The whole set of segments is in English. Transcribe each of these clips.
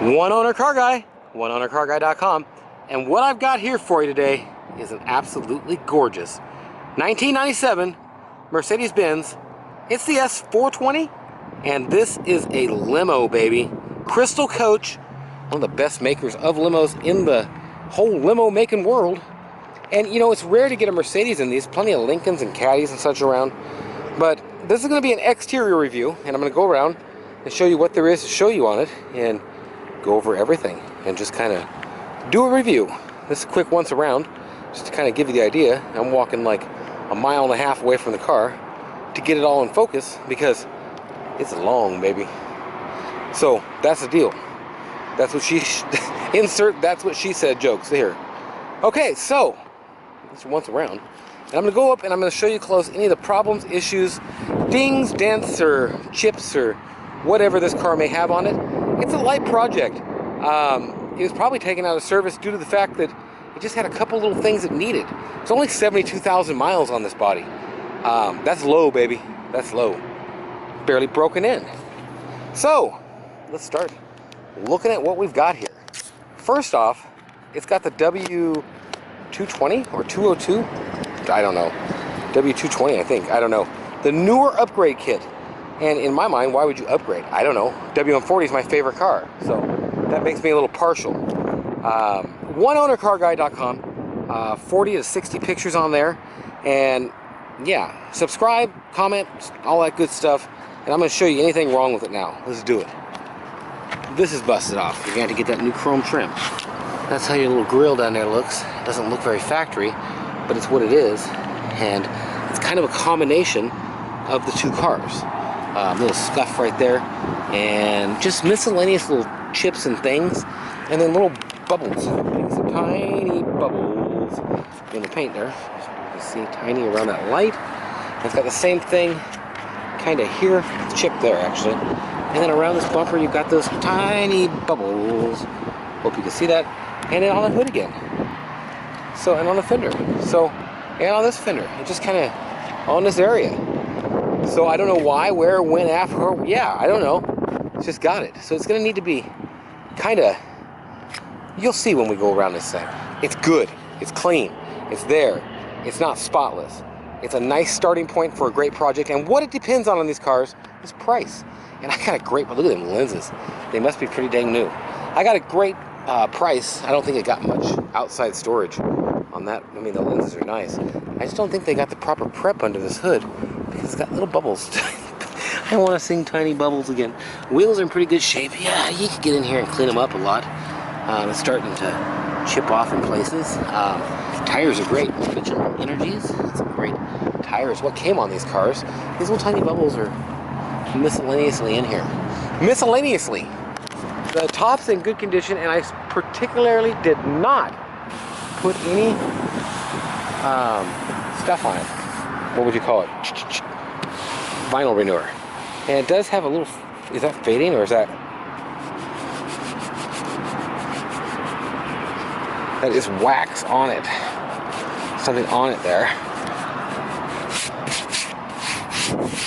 One owner car guy, oneownercarguy.com, and what I've got here for you today is an absolutely gorgeous 1997 Mercedes-Benz. It's the S420, and this is a limo, baby. Crystal coach, one of the best makers of limos in the whole limo making world. And you know, it's rare to get a Mercedes in these. Plenty of Lincolns and Caddies and such around, but this is going to be an exterior review, and I'm going to go around and show you what there is to show you on it and go over everything and just kind of do a review. This is a quick once around, just to kind of give you the idea. I'm walking like a mile and a half away from the car to get it all in focus because it's long, baby. So that's the deal. That's what she insert that's what she said jokes here. Okay, so this once around, and I'm gonna go up and I'm gonna show you close any of the problems, issues, dings, dents, or chips, or whatever this car may have on it. It's a light project. It was probably taken out of service due to the fact that it just had a couple little things it needed. It's only 72,000 miles on this body. That's low, baby. That's low. Barely broken in. So let's start looking at what we've got here. First off, it's got the W220 or 202. I don't know. W220, I think. I don't know. The newer upgrade kit. And in my mind, why would you upgrade? I don't know. W140 is my favorite car, so that makes me a little partial. Oneownercarguy.com. 40 to 60 pictures on there. And yeah, subscribe, comment, all that good stuff. And I'm going to show you anything wrong with it now. Let's do it. This is busted off. You're going to have to get that new chrome trim. That's how your little grill down there looks. It doesn't look very factory, but it's what it is. And it's kind of a combination of the two cars. Little scuff right there, and just miscellaneous little chips and things, and then little bubbles, some tiny bubbles in the paint there. You can see tiny around that light. And it's got the same thing kind of here, chip there actually, and then around this bumper you've got those tiny bubbles. Hope you can see that. And then on the hood again. So, and on the fender. So, and on this fender. It just kind of on this area. So I don't know why, where, when, after, yeah, I don't know. It's just got it. So it's going to need to be kind of, you'll see when we go around this thing. It's good. It's clean. It's there. It's not spotless. It's a nice starting point for a great project. And what it depends on these cars is price. And I got a great, look at them lenses. They must be pretty dang new. I got a great price. I don't think it got much outside storage on that. I mean, the lenses are nice. I just don't think they got the proper prep under this hood, because it's got little bubbles. I want to sing tiny bubbles again. Wheels are in pretty good shape. Yeah, you could get in here and clean them up a lot. It's starting to chip off in places. Tires are great. Mitchell Energies, some great tires. What came on these cars? These little tiny bubbles are miscellaneously in here. Miscellaneously. The top's in good condition, and I particularly did not put any stuff on it. What would you call it? Vinyl renewer. And it does have a little, is that fading or is that is wax on it. Something on it there.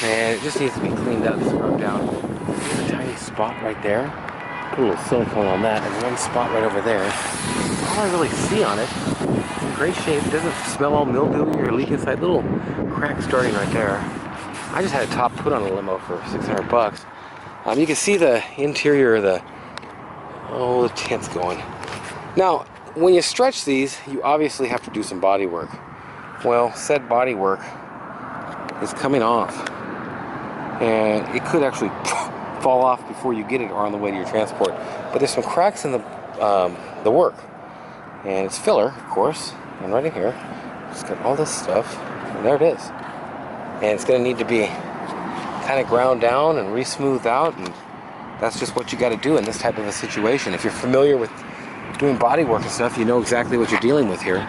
And it just needs to be cleaned up, scrubbed down. There's a tiny spot right there. Put a little silicone on that, and one spot right over there. All I really see on it, it's in great shape. It doesn't smell all mildewy or leak inside. Little crack starting right there. I just had a top put on a limo for 600 bucks. You can see the interior of the tint's going. Now, when you stretch these, you obviously have to do some body work. Well, said body work is coming off. And it could actually fall off before you get it or on the way to your transport. But there's some cracks in the work. And it's filler, of course. And right in here, it's got all this stuff. And there it is. And it's going to need to be kind of ground down and re-smoothed out. And that's just what you got to do in this type of a situation. If you're familiar with doing body work and stuff, you know exactly what you're dealing with here.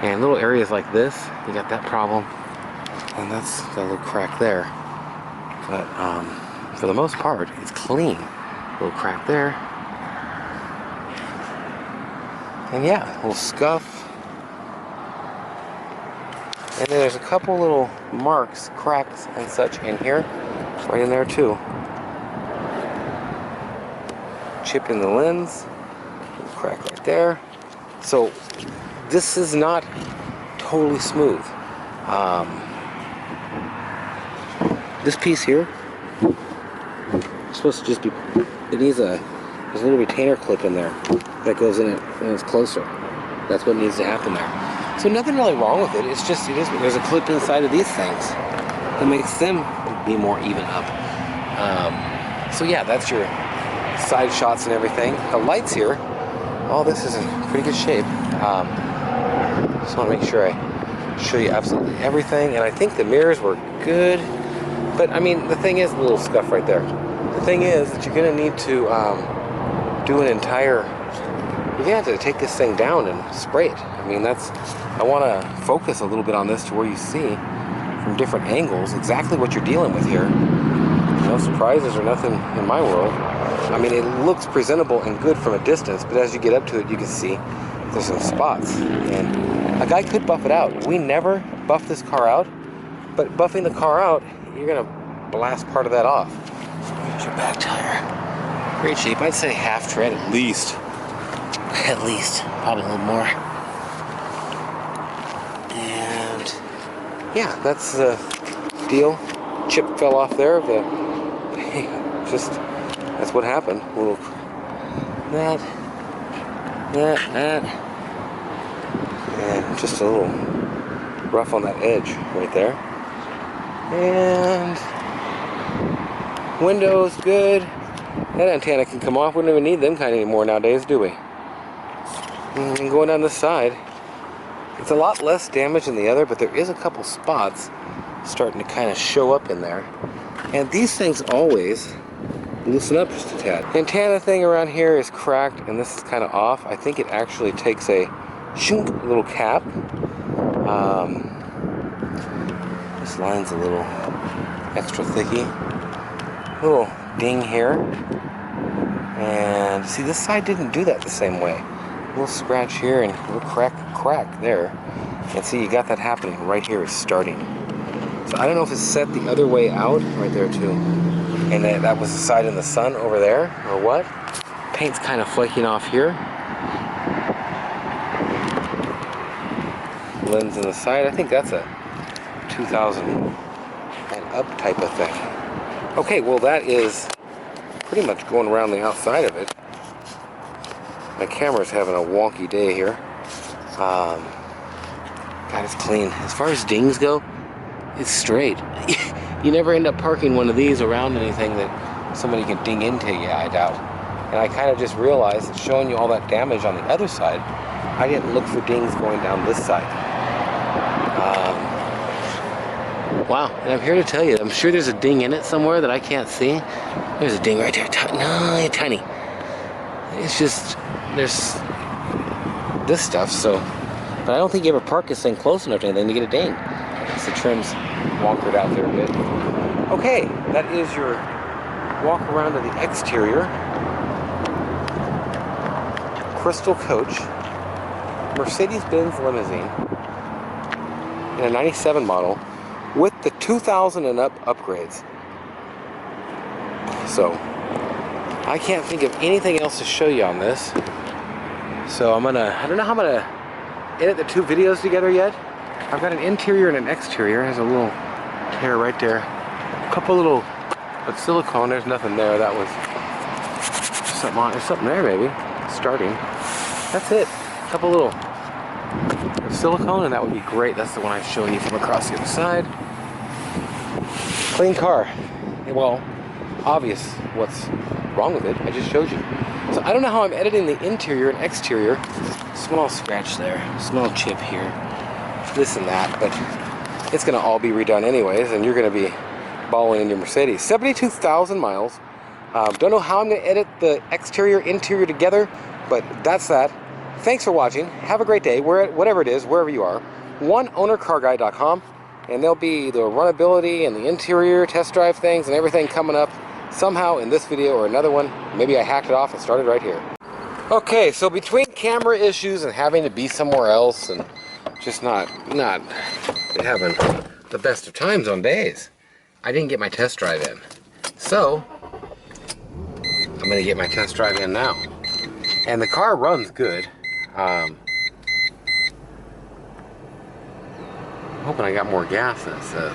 And little areas like this, you got that problem. And that's got a little crack there. But for the most part, it's clean. A little crack there. And yeah, a little scuff. And then there's a couple little marks, cracks and such in here. Right in there too. chip in the lens, crack right there. So this is not totally smooth. This piece here is supposed to just be, it needs there's a little retainer clip in there that goes in it when it's closer. That's what needs to happen there. So nothing really wrong with it. It's just, there's a clip inside of these things that makes them be more even up. So yeah, that's your side shots and everything. The lights here, all this is in pretty good shape. Just want to make sure I show you absolutely everything. And I think the mirrors were good. But I mean, the thing is, a little scuff right there. The thing is that you're going to need to do an entire, you're going to have to take this thing down and spray it. I mean, I want to focus a little bit on this to where you see from different angles exactly what you're dealing with here. No surprises or nothing in my world. I mean, it looks presentable and good from a distance, but as you get up to it, you can see there's some spots. And a guy could buff it out. We never buff this car out, but buffing the car out, you're going to blast part of that off. Here's your back tire. Great shape. I'd say half tread at least. At least. Probably a little more. And yeah, that's the deal. Chip fell off there. Just, that's what happened. A little, that, and just a little rough on that edge right there. And windows good. That antenna can come off. We don't even need them kind anymore nowadays, do we? And going down this side, it's a lot less damage than the other, but there is a couple spots starting to kind of show up in there. And these things always loosen up just a tad. The antenna thing around here is cracked, and this is kind of off. I think it actually takes a little cap. This line's a little extra thicky. Little ding here. And see, this side didn't do that the same way. A little scratch here and a little crack there. And see, you got that happening right here. It's starting. So I don't know if it's set the other way out, right there too. And that was the side in the sun over there, or what. Paint's kind of flaking off here. Lens in the side, I think that's a 2000 and up type of thing. Okay, well that is pretty much going around the outside of it. My camera's having a wonky day here. God, it's clean. As far as dings go, it's straight. You never end up parking one of these around anything that somebody can ding into you, I doubt. And I kind of just realized that showing you all that damage on the other side, I didn't look for dings going down this side. Wow, and I'm here to tell you, I'm sure there's a ding in it somewhere that I can't see. There's a ding right there, no, tiny. It's just, there's this stuff, so, but I don't think you ever park this thing close enough to anything to get a ding. The trim's wonkered out there a bit. Okay, that is your walk around of the exterior. Crystal coach, Mercedes-Benz limousine, in a 97 model with the 2000 and up upgrades. So, I can't think of anything else to show you on this. So I don't know how I'm gonna edit the two videos together yet. I've got an interior and an exterior. There's a little tear right there. A couple little, but silicone, there's nothing there. That was something on, there's something there maybe, starting. That's it. A couple little silicone, and that would be great. That's the one I'm showing you from across the other side. Clean car. Well, obvious what's wrong with it. I just showed you. So I don't know how I'm editing the interior and exterior. Small scratch there, small chip here. This and that, but it's gonna all be redone anyways, and you're gonna be balling in your Mercedes. 72,000 miles. Don't know how I'm gonna edit the exterior, interior together, but that's that. Thanks for watching. Have a great day, whatever it is, wherever you are. OneOwnerCarGuy.com, and there'll be the runnability and the interior test drive things and everything coming up somehow in this video or another one. Maybe I hacked it off and started right here. Okay, so between camera issues and having to be somewhere else and just not having the best of times on days, I didn't get my test drive in. So I'm I'm gonna get my test drive in now. And the car runs good. I'm hoping I got more gas than it says.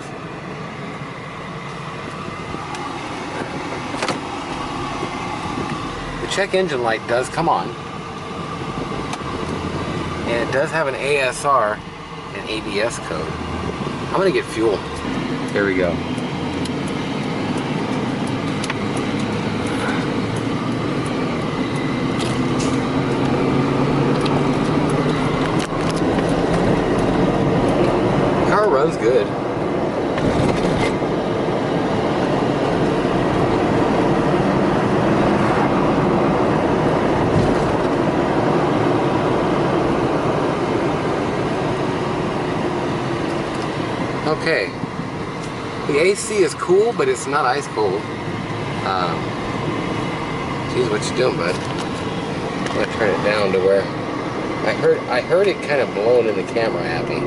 The check engine light does come on. And it does have an ASR and ABS code. I'm gonna get fuel. Here we go. Car runs good. Okay, the AC is cool, but it's not ice cold. Geez, what you doing, bud? I'm gonna turn it down to where I heard it kind of blowing in the camera at me.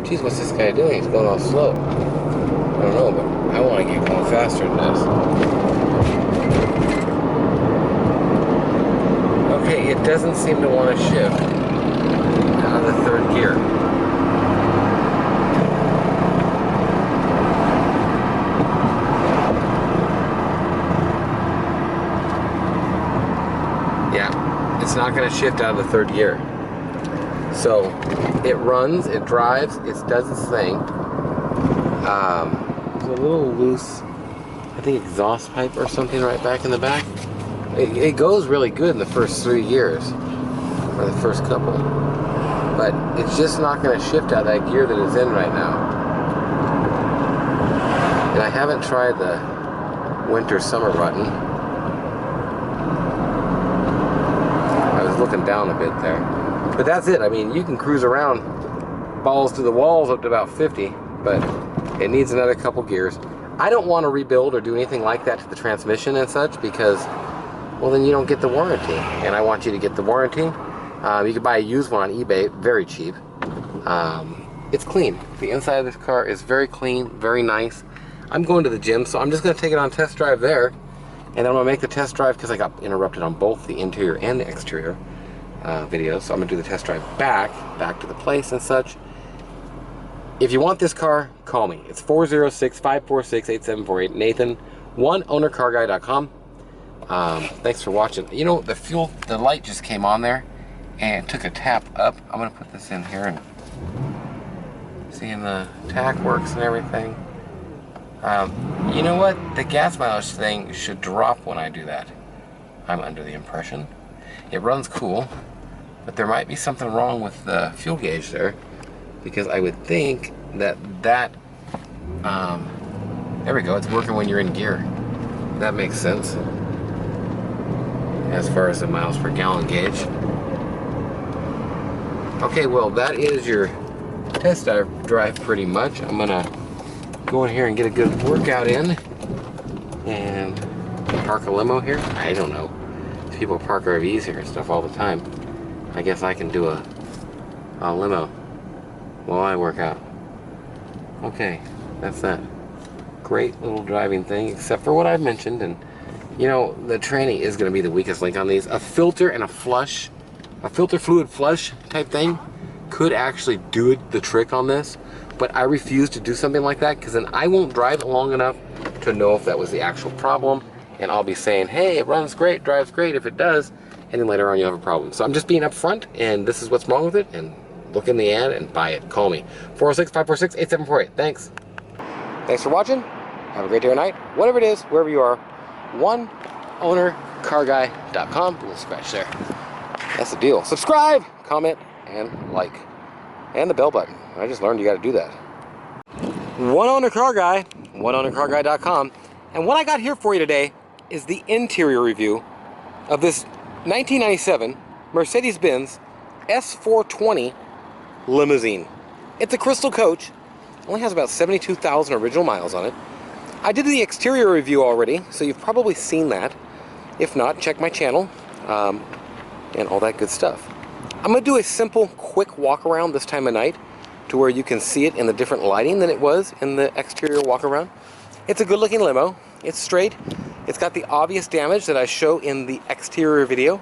Geez, what's this guy doing? He's going all slow. I don't know, but I want to get going faster than this. Okay, it doesn't seem to want to shift out of the third gear. It's not going to shift out of the third gear. So it runs, it drives, it does its thing. There's a little loose, I think, exhaust pipe or something right back in the back. It goes really good in the first 3 years, or the first couple. But it's just not going to shift out of that gear that it's in right now. And I haven't tried the winter-summer button. Looking down a bit there, but that's it. I mean, you can cruise around balls to the walls up to about 50, but it needs another couple gears. I don't want to rebuild or do anything like that to the transmission and such, because, well, then you don't get the warranty, and I want you to get the warranty. You can buy a used one on eBay, very cheap. It's clean. The inside of this car is very clean, very nice. I'm going to the gym, so I'm just going to take it on test drive there. And then I'm going to make the test drive, because I got interrupted on both the interior and the exterior videos. So I'm going to do the test drive back to the place and such. If you want this car, call me. It's 406-546-8748. Nathan, oneownercarguy.com. Thanks for watching. You know, the light just came on there and took a tap up. I'm going to put this in here and seeing the tack works and everything. You know what? The gas mileage thing should drop when I do that. I'm under the impression. It runs cool, but there might be something wrong with the fuel gauge there, because I would think that there we go, it's working when you're in gear. That makes sense as far as the miles per gallon gauge. Okay, well, that is your test drive pretty much. I'm gonna go in here and get a good workout in and park a limo here. I don't know. People park RVs here and stuff all the time. I guess I can do a limo while I work out. Okay, that's that. Great little driving thing, except for what I've mentioned. And you know, the tranny is going to be the weakest link on these. A filter and a flush, a filter fluid flush type thing could actually do the trick on this. But I refuse to do something like that, because then I won't drive it long enough to know if that was the actual problem. And I'll be saying, hey, it runs great, drives great if it does, and then later on you'll have a problem. So I'm just being upfront, and this is what's wrong with it, and look in the ad and buy it. Call me. 406-546-8748. Thanks. Thanks for watching. Have a great day or night. Whatever it is, wherever you are. OneOwnerCarGuy.com. A little scratch there. That's the deal. Subscribe, comment, and like. And the bell button. I just learned you got to do that. One Owner Car Guy, OneOwnerCarGuy.com. And what I got here for you today is the interior review of this 1997 Mercedes-Benz S420 limousine. It's a crystal coach. Only has about 72,000 original miles on it. I did the exterior review already, so you've probably seen that. If not, check my channel and all that good stuff. I'm going to do a simple, quick walk around this time of night to where you can see it in the different lighting than it was in the exterior walk around. It's a good looking limo. It's straight. It's got the obvious damage that I show in the exterior video.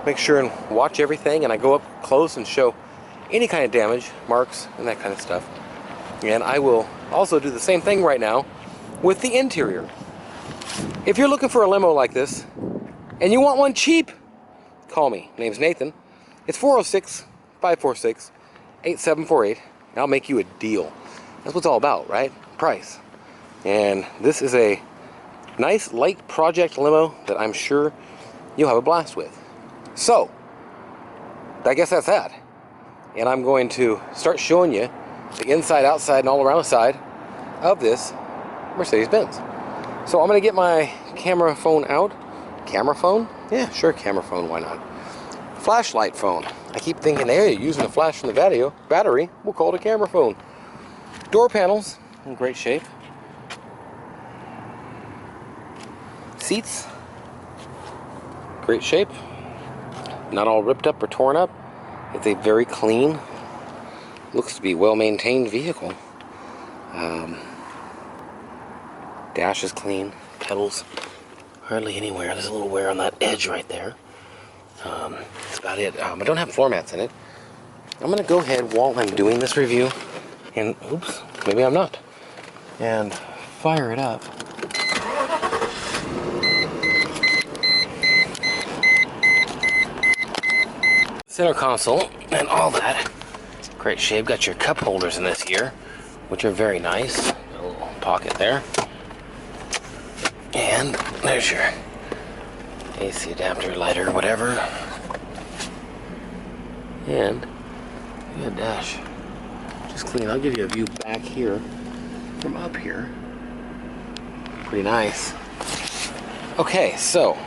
Make sure and watch everything, and I go up close and show any kind of damage, marks, and that kind of stuff. And I will also do the same thing right now with the interior. If you're looking for a limo like this, and you want one cheap, call me. My name's Nathan. It's 406-546-8748. I'll make you a deal. That's what it's all about, right? Price. And this is a nice light project limo that I'm sure you'll have a blast with. So, I guess that's that. And I'm going to start showing you the inside, outside, and all around the side of this Mercedes-Benz. So I'm going to get my camera phone out. Camera phone? Yeah, sure, camera phone, why not? Flashlight phone. I keep thinking, hey, you're using a flash from the battery, we'll call it a camera phone. Door panels, in great shape. Seats, great shape. Not all ripped up or torn up. It's a very clean, looks to be well-maintained vehicle. Dash is clean. Pedals, hardly anywhere. There's a little wear on that edge right there. That's about it. I don't have floor mats in it. I'm going to go ahead while I'm doing this review, and oops, maybe I'm not, and fire it up. Center console and all that. Great shape. Got your cup holders in this here, which are very nice. Got a little pocket there. And there's your AC adapter, lighter, whatever. And good dash. Just clean. I'll give you a view back here from up here. Pretty nice. Okay, so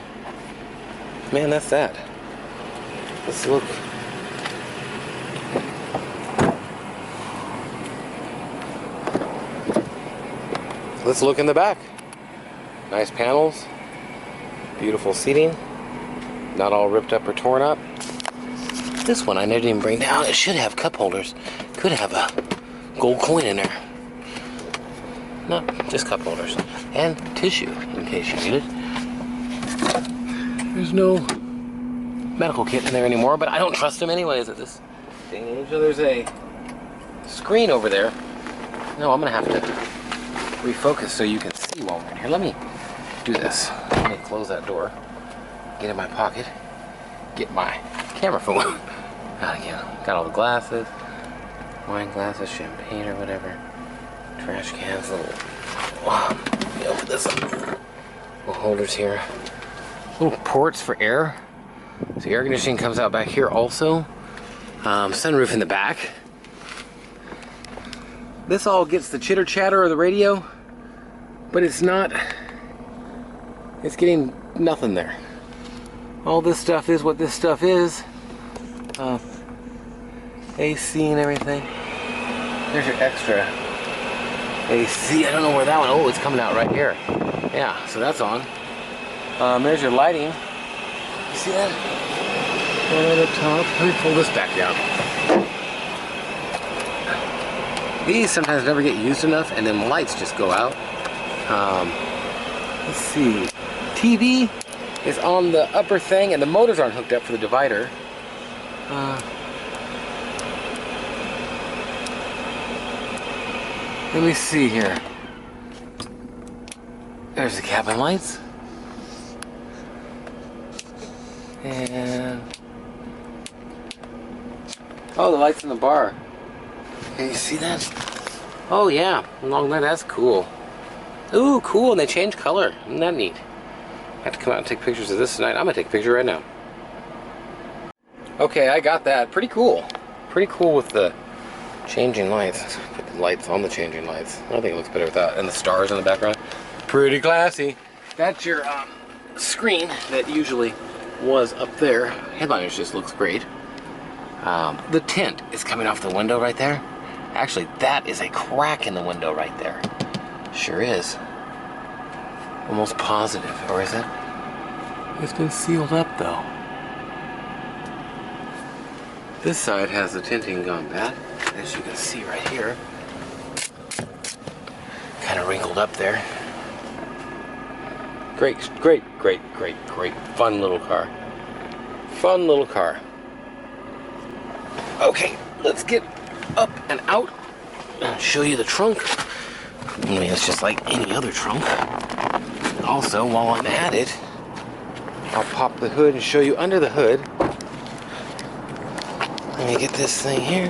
man, that's that. Let's look. Let's look in the back. Nice panels, beautiful seating, not all ripped up or torn up. This one I didn't even bring down. It should have cup holders. Could have a gold coin in there. No, just cup holders. And tissue, in case you need it. There's no medical kit in there anymore, but I don't trust them anyways at this day and age. So there's a screen over there. No, I'm gonna have to refocus so you can see while we're in here. Let me do this. Let me close that door, get in my pocket, get my camera phone out again. Got all the glasses, wine glasses, champagne or whatever, trash cans, little open this up. Little holders here, little ports for air. So air conditioning comes out back here also. Sunroof in the back. This all gets the chitter chatter of the radio, but it's not. It's getting nothing there. All this stuff is what this stuff is. AC and everything. There's your extra AC. I don't know where that one. Oh, it's coming out right here. Yeah, so that's on. There's your lighting. You see that? Right at the top. Let me pull this back down. These sometimes never get used enough, and then lights just go out. Let's see. TV is on the upper thing, and the motors aren't hooked up for the divider. Let me see here. There's the cabin lights. And oh, the lights in the bar. Can you see that? Oh yeah, along there, that's cool. Ooh, cool, and they change color. Isn't that neat? I have to come out and take pictures of this tonight. I'm gonna take a picture right now. Okay, I got that. Pretty cool. Pretty cool with the changing lights. Put the lights on the changing lights. I think it looks better without. And the stars in the background. Pretty classy. That's your screen that usually was up there. Headliners just looks great. The tint is coming off the window right there. Actually, that is a crack in the window right there. Sure is. Almost positive, or is it? It's been sealed up though. This side has the tinting gone bad, as you can see right here. Kind of wrinkled up there. Great, great, great, great, great. Fun little car. Fun little car. Okay, let's get up and out and show you the trunk. I mean, it's just like any other trunk. Also, while I'm at it, I'll pop the hood and show you under the hood. Let me get this thing here.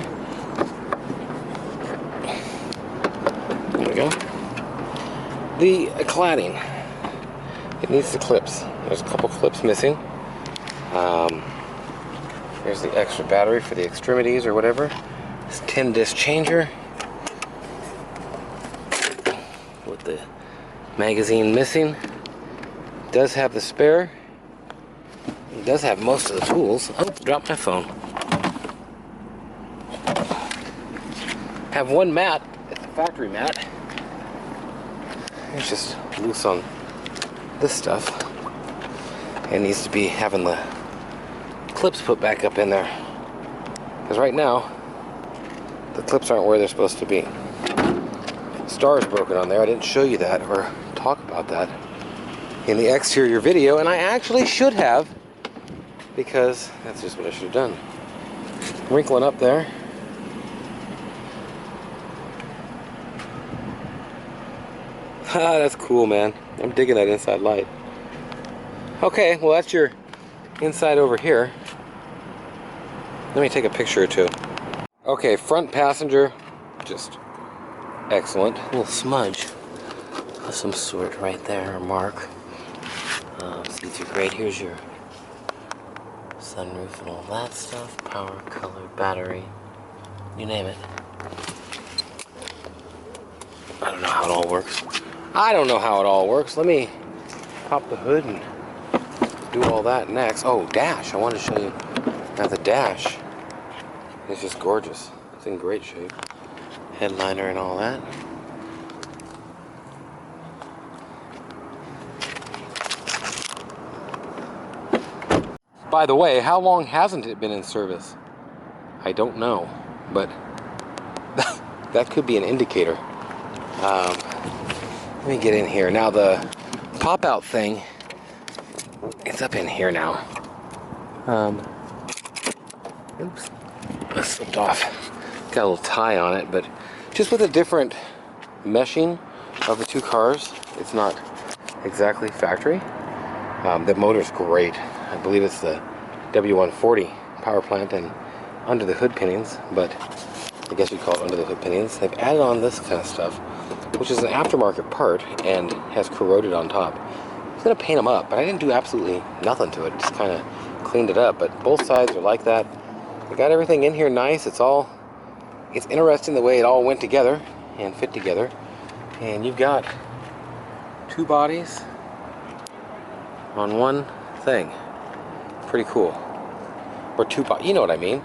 There we go. The cladding. It needs the clips. There's a couple clips missing. There's the extra battery for the extremities or whatever. This 10-disc changer with the magazine missing. It does have the spare. It does have most of the tools. Oh, dropped my phone. Have one mat. It's a factory mat. It's just loose on this stuff. It needs to be having the clips put back up in there. Because right now, the clips aren't where they're supposed to be. The star is broken on there. I didn't show you that or talk about that in the exterior video, and I actually should have, because that's just what I should have done. Wrinkling up there. Ah, that's cool, man. I'm digging that inside light. Okay, well that's your inside over here. Let me take a picture or two. Okay, front passenger, just excellent. A little smudge of some sort right there, or mark. See through grade. Here's your sunroof and all that stuff. Power, color, battery, you name it. I don't know how it all works. I don't know how it all works. Let me pop the hood and do all that next. Oh, dash. I want to show you. Now the dash is just gorgeous. It's in great shape. Headliner and all that. By the way, how long hasn't it been in service? I don't know, but that could be an indicator. Let me get in here. Now the pop-out thing, it's up in here now. Oops, I slipped off. Got a little tie on it, but just with a different meshing of the two cars, it's not exactly factory. The motor's great. I believe it's the W140 power plant and under the hood pinions, but I guess you'd call it under the hood pinions. They've added on this kind of stuff, which is an aftermarket part and has corroded on top. I was gonna paint them up, but I didn't do absolutely nothing to it. Just kind of cleaned it up, but both sides are like that. I got everything in here nice. It's interesting the way it all went together and fit together. And you've got two bodies on one thing. Pretty cool. Or two bodies, you know what I mean.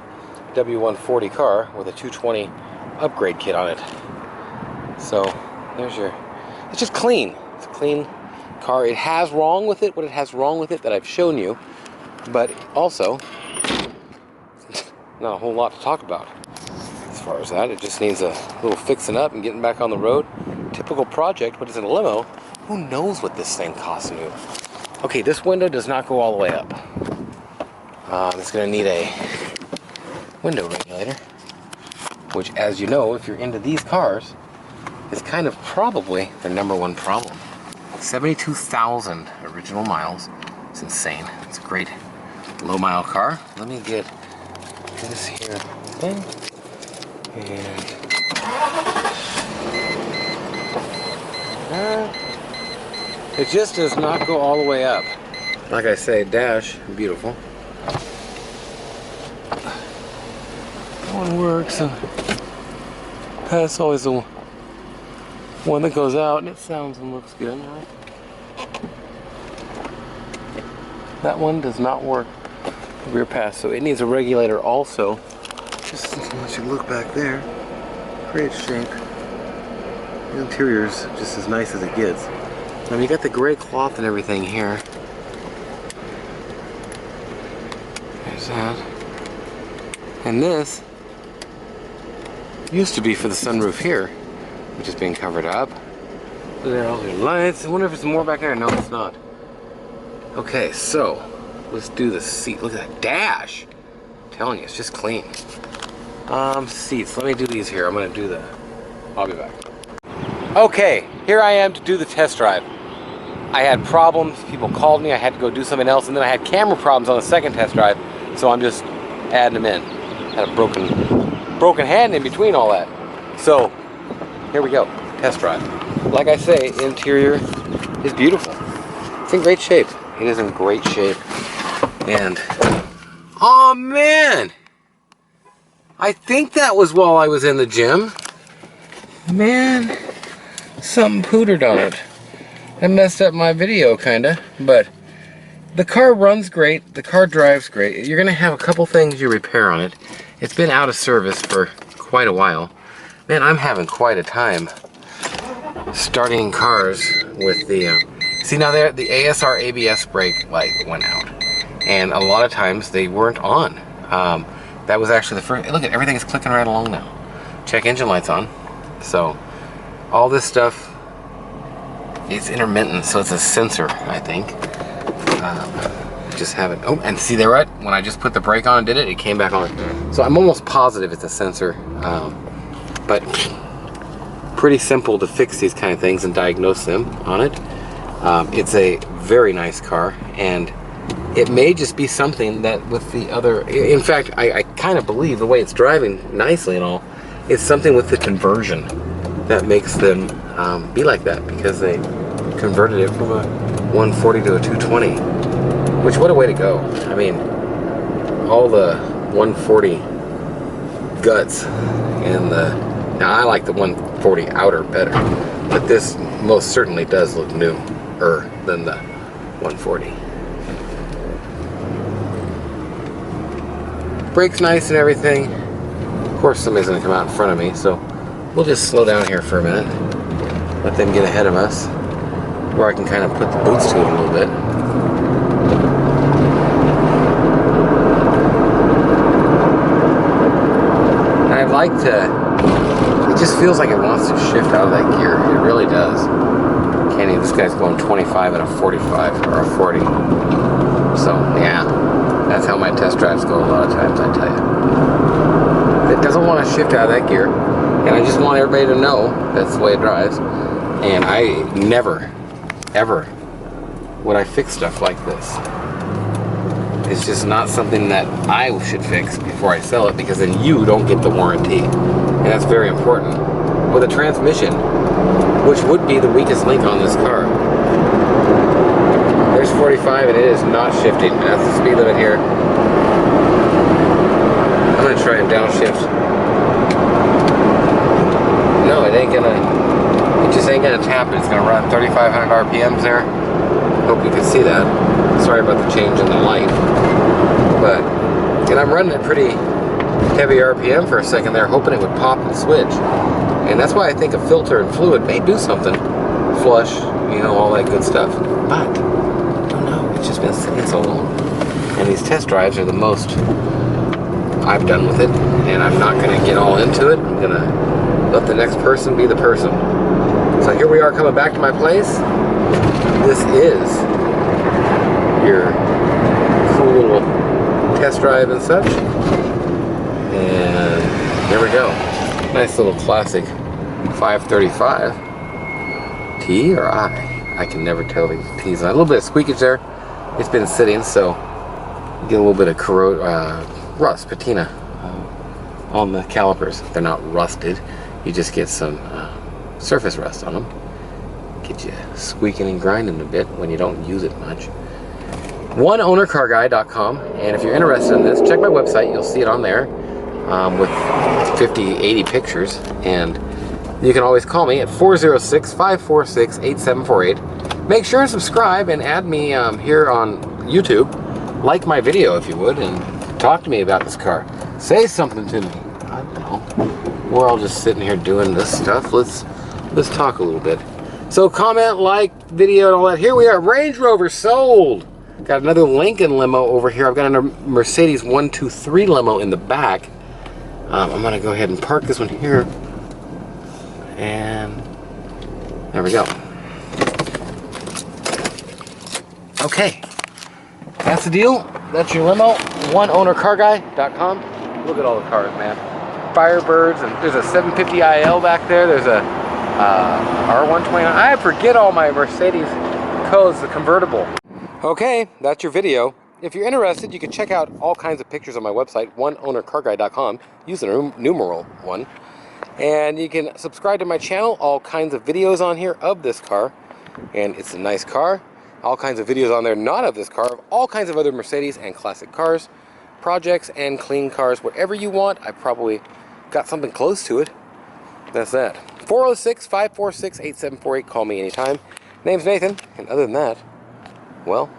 W140 car with a 220 upgrade kit on it. So there's your, it's just clean. It's a clean car. It has wrong with it what it has wrong with it that I've shown you, but also not a whole lot to talk about as far as that. It just needs a little fixing up and getting back on the road. Typical project, but it's in a limo. Who knows what this thing costs new? Okay, this window does not go all the way up. It's going to need a window regulator, which, as you know, if you're into these cars, is kind of probably their number one problem. 72,000 original miles. It's insane. It's a great low mile car. Let me get this here in. And it just does not go all the way up. Like I say, dash, beautiful. That one works. That's always the one that goes out and it sounds and looks good, right? That one does not work rear pass, so it needs a regulator also. Just once you look back there, great shape. The interior's just as nice as it gets. Now you got the gray cloth and everything here. There's that. And this used to be for the sunroof here, which is being covered up. Look at all your lights. I wonder if there's more back there. No, it's not. Okay, so let's do the seat. Look at that dash. I'm telling you, it's just clean. Seats. Let me do these here. I'm gonna do the. I'll be back. Okay, here I am to do the test drive. I had problems. People called me. I had to go do something else, and then I had camera problems on the second test drive. So I'm just adding them in. Had a broken hand in between all that. So here we go. Test drive. Like I say, interior is beautiful. It's in great shape. It is in great shape. And oh man, I think that was while I was in the gym. Man, something pootered on it. I messed up my video kinda, but the car runs great, the car drives great. You're gonna have a couple things you repair on it. It's been out of service for quite a while. Man, I'm having quite a time starting cars with the, see now there, the ASR ABS brake light went out. And a lot of times they weren't on. That was actually the first, look at everything is clicking right along now. Check engine lights on. So all this stuff, it's intermittent, so it's a sensor, I think. Just have it, oh, and see there, right? When I just put the brake on and did it, it came back on. So I'm almost positive it's a sensor, but pretty simple to fix these kind of things and diagnose them on it. It's a very nice car, and it may just be something that with the other, in fact, I kind of believe the way it's driving nicely and all, it's something with the conversion that makes them be like that, because they converted it from a 140 to a 220, which, what a way to go. I mean, all the 140 guts and the, now I like the 140 outer better, but this most certainly does look newer than the 140. Brakes nice and everything. Of course somebody's gonna come out in front of me, so we'll just slow down here for a minute. Let them get ahead of us, where I can kind of put the boots to it a little bit. And I'd like to, it just feels like it wants to shift out of that gear. It really does. Can't even, this guy's going 25 at a 45 or a 40. So yeah, that's how my test drives go a lot of times, I tell you. It doesn't want to shift out of that gear, and I just want everybody to know that's the way it drives. And I never, ever would I fix stuff like this. It's just not something that I should fix before I sell it, because then you don't get the warranty. And that's very important. With a transmission, which would be the weakest link on this car. There's 45 and it is not shifting. That's the speed limit here. I'm gonna try and downshift. No, it ain't gonna, it just ain't gonna tap it. It's gonna run 3,500 RPMs there. Hope you can see that. Sorry about the change in the light. But, and I'm running at pretty heavy RPM for a second there, hoping it would pop and switch. And that's why I think a filter and fluid may do something. Flush, you know, all that good stuff. But, I don't know, it's just been sitting so long. And these test drives are the most I've done with it. And I'm not gonna get all into it. I'm gonna let the next person be the person. So here we are coming back to my place. This is your cool little test drive and such. And here we go. Nice little classic 535. T or I? I can never tell these T's. A little bit of squeakage there. It's been sitting, so you get a little bit of rust, patina on the calipers. They're not rusted. You just get some surface rust on them. Get you squeaking and grinding a bit when you don't use it much. OneOwnerCarGuy.com, and if you're interested in this, check my website. You'll see it on there with 50, 80 pictures, and you can always call me at 406-546-8748. Make sure and subscribe and add me here on YouTube. Like my video if you would, and talk to me about this car. Say something to me. I don't know. We're all just sitting here doing this stuff. Let's talk a little bit. So comment, like, video, and all that. Here we are. Range Rover sold. Got another Lincoln limo over here. I've got a Mercedes 123 limo in the back. I'm going to go ahead and park this one here. And there we go. Okay. That's the deal. That's your limo. OneOwnerCarGuy.com. Look at all the cars, man. Firebirds, and there's a 750 IL back there. There's a R129. I forget all my Mercedes codes, the convertible. Okay, that's your video. If you're interested, you can check out all kinds of pictures on my website, OneOwnerCarGuy.com. Use the numeral 1. And you can subscribe to my channel, all kinds of videos on here of this car. And it's a nice car. All kinds of videos on there not of this car, of all kinds of other Mercedes and classic cars, projects and clean cars, whatever you want. I probably got something close to it. That's that. 406-546-8748. Call me anytime. Name's Nathan, and other than that, well,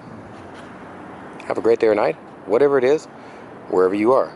have a great day or night, whatever it is, wherever you are.